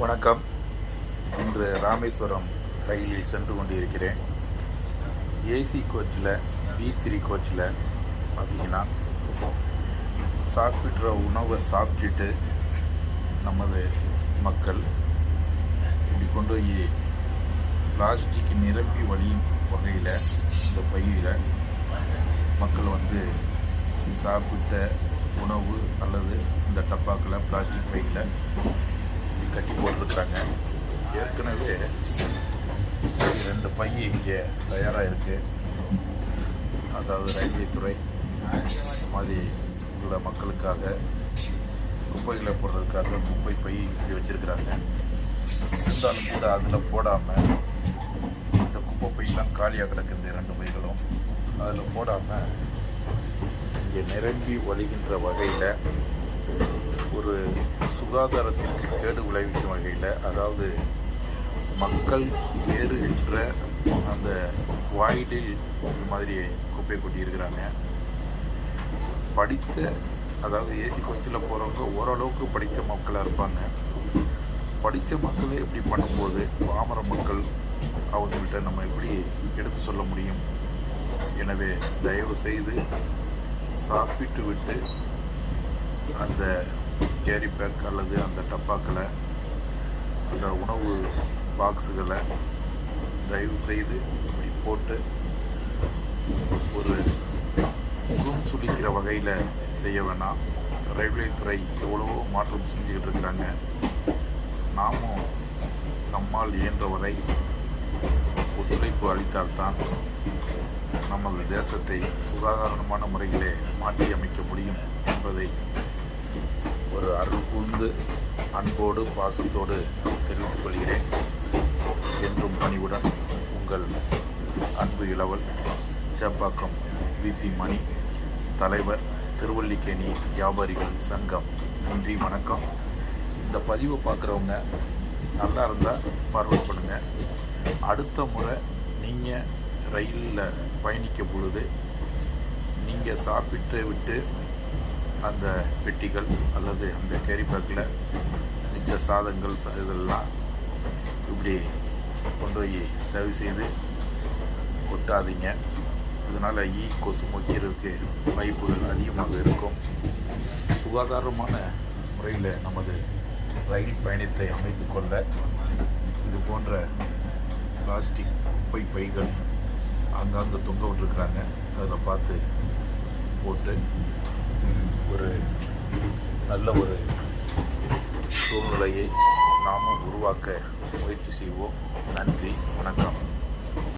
வணக்கம். இன்று ராமேஸ்வரம் ரயிலில் சென்று கொண்டிருக்கிறேன். ஏசி கோச்சில் B3 கோச்சில் பார்த்தீங்கன்னா சாப்பிட்ற உணவை சாப்பிட்டுட்டு நமது மக்கள் இப்படி கொண்டு போய் பிளாஸ்டிக் நிரம்பி வழியும் வகையில் இந்த பையில் மக்கள் சாப்பிட்ட உணவு அல்லது இந்த டப்பாக்களை பிளாஸ்டிக் பையில் கட்டி போட்டிருக்கிறாங்க. ஏற்கனவே 2 பை இங்கே தயாராக இருக்குது. அதாவது ரயில்வே துறை மாதிரி உள்ள மக்களுக்காக குப்பைகளை போடுறதுக்காக குப்பை பை இப்படி வச்சுருக்கிறாங்க. இருந்தாலும் கூட அதில் போடாமல் இந்த குப்பை பையெல்லாம் காலியாக கிடக்கு. இந்த 2 பைகளும் அதில் போடாமல் இங்கே நிரம்பி வழிகின்ற வகையில் ஒரு சுகாதாரத்திற்கு கேடு விளைவிக்கும் வகையில், அதாவது மக்கள் ஏறுகின்ற அந்த வாயிலில் இந்த மாதிரி குப்பை கொட்டியிருக்கிறாங்க. படித்த, அதாவது ஏசி கோச்சில் போகிறவங்க ஓரளவுக்கு படித்த மக்களாக இருப்பாங்க. படித்த மக்களே இப்படி பண்ணும்போது பாமர மக்கள் அவங்கள்ட்ட நம்ம எப்படி எடுத்து சொல்ல முடியும்? எனவே தயவு செய்து சாப்பிட்டு விட்டு அந்த கேரி பேக் அல்லது அந்த டப்பாக்களை, அந்த உணவு பாக்ஸுகளை தயவு செய்து இப்படி போட்டு ஒரு முகம் சுளிக்கிற வகையில் செய்ய வேணாம். ரயில்வே துறை எவ்வளவோ மாற்றம் செஞ்சுக்கிட்டு இருக்கிறாங்க. நாமும் நம்மால் இயன்ற வரை ஒத்துழைப்பு அளித்தால்தான் நமது தேசத்தை சுகாதாரமான முறையிலே மாற்றி அமைக்க முடியும் என்பதை ஒரு அருள் கூர்ந்து அன்போடு பாசத்தோடு தெரிவித்துக் கொள்கிறேன். என்றும் பணிவுடன் உங்கள் அன்பு இளவல் சேப்பாக்கம் VP மணி, தலைவர் திருவல்லிக்கேணி வியாபாரிகள் சங்கம். நன்றி, வணக்கம். இந்த பதிவை பார்க்குறவங்க நல்லா இருந்தால் ஃபார்வர்ட் பண்ணுங்கள். அடுத்த முறை நீங்கள் ரயிலில் பயணிக்கும் பொழுது நீங்கள் சாப்பிட்டு விட்டு அந்த பெட்டிகள் அல்லது அந்த கேரி பேக்கில் மிச்ச சாதங்கள் இதெல்லாம் இப்படி கொண்டு போய் தயவு செய்து கொட்டாதீங்க. இதனால் கொசு மொய்க்கிறதுக்கு வாய்ப்புகள் அதிகமாக இருக்கும். சுகாதாரமான முறையில் நமது ரயில் பயணத்தை அமைத்து கொள்ள இது போன்ற பிளாஸ்டிக் குப்பை பைகள் அங்கங்கே தொங்க விட்டுருக்குறாங்க. அதில் பார்த்து போட்டு ஒரு நல்ல ஒரு சூழ்நிலையை நாமும் உருவாக்க முயற்சி செய்வோம். நன்றி.